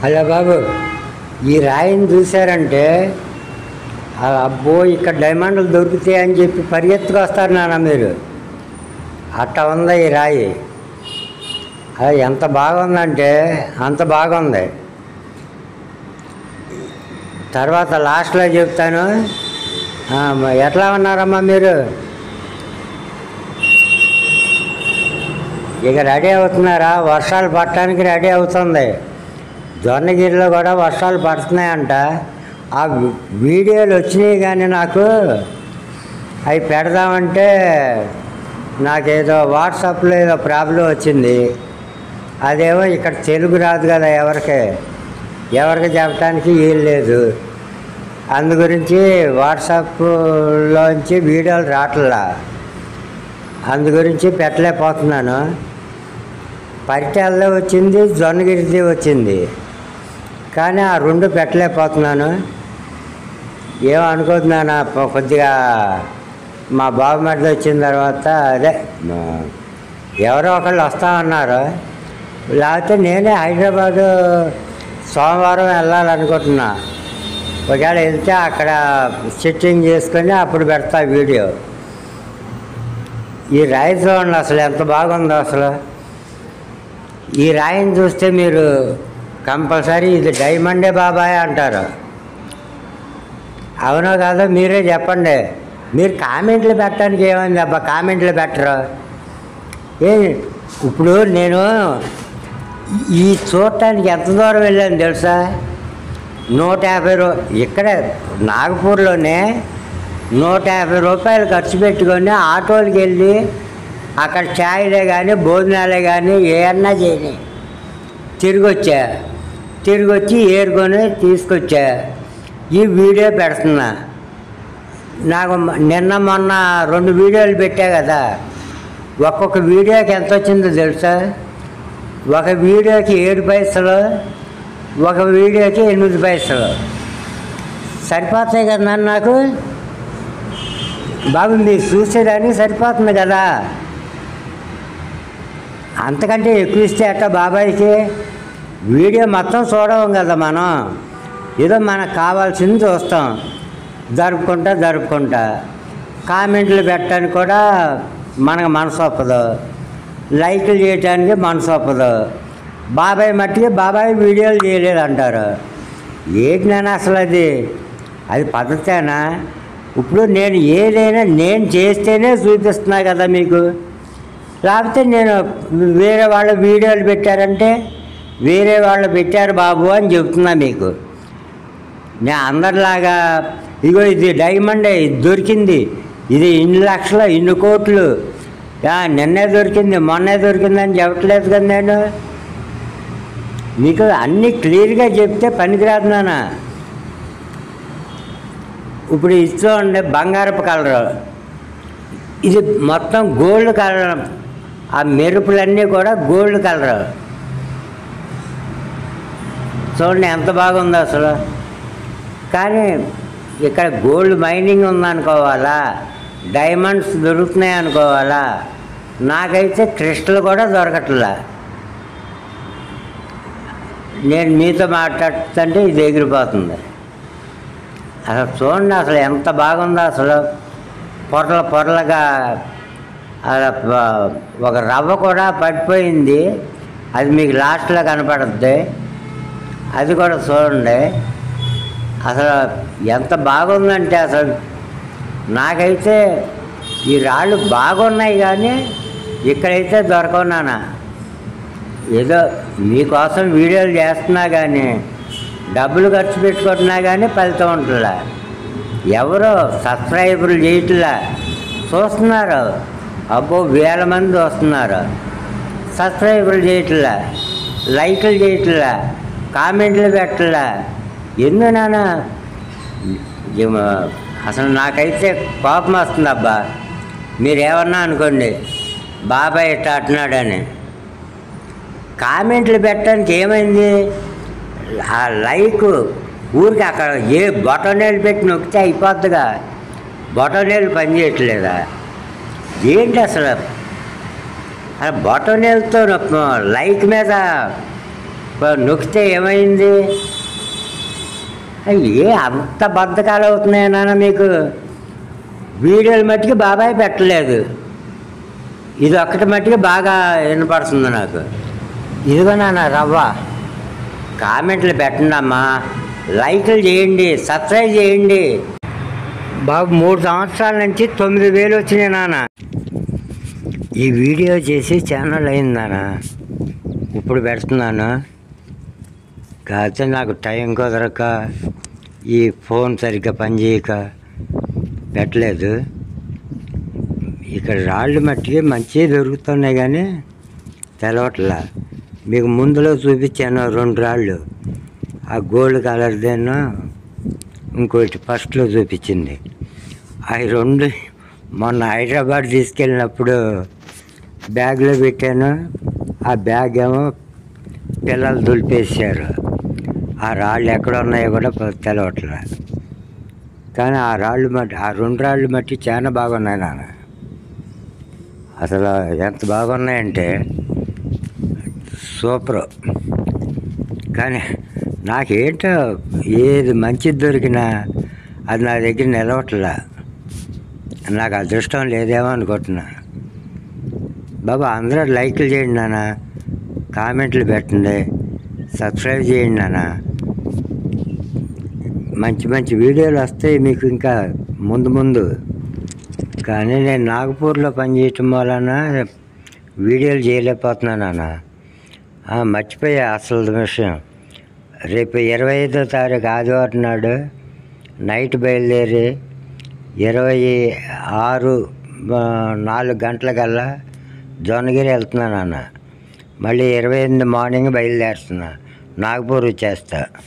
అలా బాబు, ఈ రాయిని చూశారంటే అబ్బో ఇక్కడ డైమండ్లు దొరుకుతాయని చెప్పి పరిగెత్తుకొస్తారు నాన్న మీరు. అట్లా ఉంది ఈ రాయి. అది ఎంత బాగుందంటే అంత బాగుంది. తర్వాత లాస్ట్లో చెప్తాను. ఎట్లా ఉన్నారమ్మా మీరు? ఇక రెడీ అవుతున్నారా? వర్షాలు పడటానికి రెడీ అవుతుంది. జొన్నగిరిలో కూడా వర్షాలు పడుతున్నాయంట. ఆ వీడియోలు వచ్చినాయి కానీ నాకు అవి పెడదామంటే నాకేదో వాట్సాప్లో ఏదో ప్రాబ్లం వచ్చింది. అదేమో ఇక్కడ తెలుగు రాదు కదా, ఎవరికి చెప్పడానికి వీలు లేదు. అందు గురించి వాట్సాప్లోంచి వీడియోలు రావట్లా. అందు గురించి పెట్టలేకపోతున్నాను. పరిటాలదే వచ్చింది, జొన్నగిరిది వచ్చింది, కానీ ఆ రెండు పెట్టలేకపోతున్నాను. ఏమనుకుంటున్నాను, కొద్దిగా మా బాబు మధ్య వచ్చిన తర్వాత అదే ఎవరో ఒకళ్ళు వస్తామన్నారు. లేకపోతే నేనే హైదరాబాదు సోమవారం వెళ్ళాలనుకుంటున్నా. ఒకవేళ వెళ్తే అక్కడ సెట్టింగ్ చేసుకొని అప్పుడు పెడతా వీడియో. ఈ రాయి చూడండి అసలు ఎంత బాగుందో. అసలు ఈ రాయిని చూస్తే మీరు కంపల్సరీ ఇది డైమండే బాబాయ్ అంటారు. అవునో కాదో మీరే చెప్పండి. మీరు కామెంట్లు పెట్టడానికి ఏమైంది అబ్బా? కామెంట్లు పెట్టరు. ఇప్పుడు నేను ఈ చూడటానికి ఎంత దూరం వెళ్ళాను తెలుసా? 150 ఇక్కడే నాగపూర్లోనే 150 రూపాయలు ఖర్చు పెట్టుకొని ఆటోలకి వెళ్ళి అక్కడ ఛాయలే కానీ భోజనాలే కానీ ఏమన్నా చేయని తిరిగి వచ్చి ఏరుకొని తీసుకొచ్చా. ఈ వీడియో పెడుతున్నా. నాకు నిన్న మొన్న 2 వీడియోలు పెట్టా కదా. ఒక్కొక్క వీడియోకి ఎంత వచ్చిందో తెలుసా? ఒక వీడియోకి 7 పైసలు, ఒక వీడియోకి 8 పైసలు. సరిపోతాయి కదా నాకు. బాబు మీరు చూసేదానికి సరిపోతుంది కదా. అంతకంటే ఎక్కువ ఇస్తే అట్ట బాబాయ్కి. వీడియో మొత్తం చూడవం కదా మనం. ఏదో మనకు కావాల్సింది చూస్తాం. జరుపుకుంటా కామెంట్లు పెట్టడానికి కూడా మనకు మనసు ఒప్పదు, లైక్లు చేయడానికి మనసు ఒప్పదు. బాబాయ్ మట్టికి బాబాయ్ వీడియోలు చేయలేదంటారు. ఏంటి నేను అసలు అది పద్ధతేనా? ఇప్పుడు నేను ఏదైనా నేను చేస్తేనే చూపిస్తున్నా కదా మీకు. లేకపోతే నేను వేరే వాళ్ళ వీడియోలు పెట్టారంటే వేరే వాళ్ళు పెట్టారు బాబు అని చెప్తున్నా మీకు. నేను అందరిలాగా ఇగో ఇది డైమండే, ఇది దొరికింది, ఇది ఇన్ని లక్షలు, ఇన్ని కోట్లు, నిన్నే దొరికింది, మొన్నే దొరికిందని చెప్పట్లేదు కదా. నేను మీకు అన్నీ క్లియర్గా చెప్తే పనికిరాదు నాన్న. ఇప్పుడు ఇస్తూ ఉండే బంగారపు కలరు, ఇది మొత్తం గోల్డ్ కలర్. ఆ మెరుపులన్నీ కూడా గోల్డ్ కలరు. చూడండి ఎంత బాగుందో అసలు. కానీ ఇక్కడ గోల్డ్ మైనింగ్ ఉందనుకోవాలా, డైమండ్స్ దొరుకుతున్నాయి అనుకోవాలా. నాకైతే క్రిస్టల్ కూడా దొరకట్లా. నేను మీతో మాట్లాడుతుంటే ఇది ఎగిరిపోతుంది. అసలు చూడండి అసలు ఎంత బాగుందో. అసలు పొరలుగా ఒక రవ్వ కూడా పడిపోయింది. అది మీకు లాస్ట్లో కనపడుద్ది. అది కూడా చూడండి అసలు ఎంత బాగుందంటే. అసలు నాకైతే ఈ రాళ్ళు బాగున్నాయి కానీ ఇక్కడైతే దొరకవునానా. ఏదో మీకోసం వీడియోలు చేస్తున్నా కానీ డబ్బులు ఖర్చు పెట్టుకుంటున్నా కానీ ఫలితం ఉంటుందా? ఎవరో సబ్స్క్రైబర్లు చేయట్లా, చూస్తున్నారు. అబ్బో 1000 మంది వస్తున్నారు. సబ్స్క్రైబర్లు చేయట్లా, లైక్లు చేయట్లా, కామెంట్లు పెట్టలా. ఎందుకు నాన్న? అసలు నాకైతే కోపం వస్తుంది అబ్బా. మీరేమన్నా అనుకోండి బాబాయ్ ఇట్లా అంటున్నాడని. కామెంట్లు పెట్టడానికి ఏమైంది? ఆ లైక్ ఊరికి అక్కడ ఏ బొటనేలు పెట్టి నొక్కితే అయిపోద్దిగా. బొటనేలు పని చేయట్లేదా ఏంటి అసలు? బొటనేలతో లైక్ మీద నొక్కితే ఏమైంది? అంత బద్ధకాలు అవుతున్నాయి నాన్న మీకు. వీడియోలు మట్టుకు బాబాయ్ పెట్టలేదు, ఇది ఒక్కటి మట్టుకు బాగా వినపడుతుంది నాకు. ఇదిగో నాన్న రవ్వ. కామెంట్లు పెట్టండి అమ్మా, లైక్లు చేయండి, సబ్స్క్రైబ్ చేయండి. బాబు 3 సంవత్సరాల నుంచి 9,000 వచ్చినాయి నాన్న. ఈ వీడియో చేసి ఛానల్ అయింది నాన్న, ఇప్పుడు పెడుతున్నాను. కాకపోతే నాకు టైం కుదరక, ఈ ఫోన్ సరిగ్గా పనిచేయక పెట్టలేదు. ఇక్కడ రాళ్ళు మట్టికి మంచిగా దొరుకుతున్నాయి కానీ తెలవట్లా. మీకు ముందులో చూపించాను 2 రాళ్ళు, ఆ గోల్డ్ కలర్దేనో ఇంకోటి ఫస్ట్లో చూపించింది. అవి 2 మొన్న హైదరాబాద్ తీసుకెళ్ళినప్పుడు బ్యాగ్లో పెట్టాను. ఆ బ్యాగ్ ఏమో పిల్లలు దులిపేసారు. ఆ రాళ్ళు ఎక్కడ ఉన్నాయో కూడా తెలవట్లే. కానీ ఆ 2 రాళ్ళు మట్టి చాలా బాగున్నాయి నాన్న. అసలు ఎంత బాగున్నాయంటే సూపరు. కానీ నాకేంటో ఏది మంచిది దొరికినా అది నా దగ్గర నిలవట్లా. నాకు అదృష్టం లేదేమో అనుకుంటున్నా. బాబా అందరూ లైక్లు చేయండి నాన్న, కామెంట్లు పెట్టండి, సబ్స్క్రైబ్ చేయండి నాన్న. మంచి మంచి వీడియోలు వస్తాయి మీకు ఇంకా ముందు. కానీ నేను నాగపూర్లో పనిచేయటం వలన వీడియోలు చేయలేకపోతున్నాను నాన్న. మర్చిపోయా అసలు విషయం. రేపు 25వ తారీఖు ఆదివారం నాడు నైట్ బయలుదేరి 26 4 గంటలకల్లా జోనగిరి వెళ్తున్నాను అన్న. మళ్ళీ 28 మార్నింగ్ బయలుదేరుతున్నా, నాగపూర్ వచ్చేస్తా.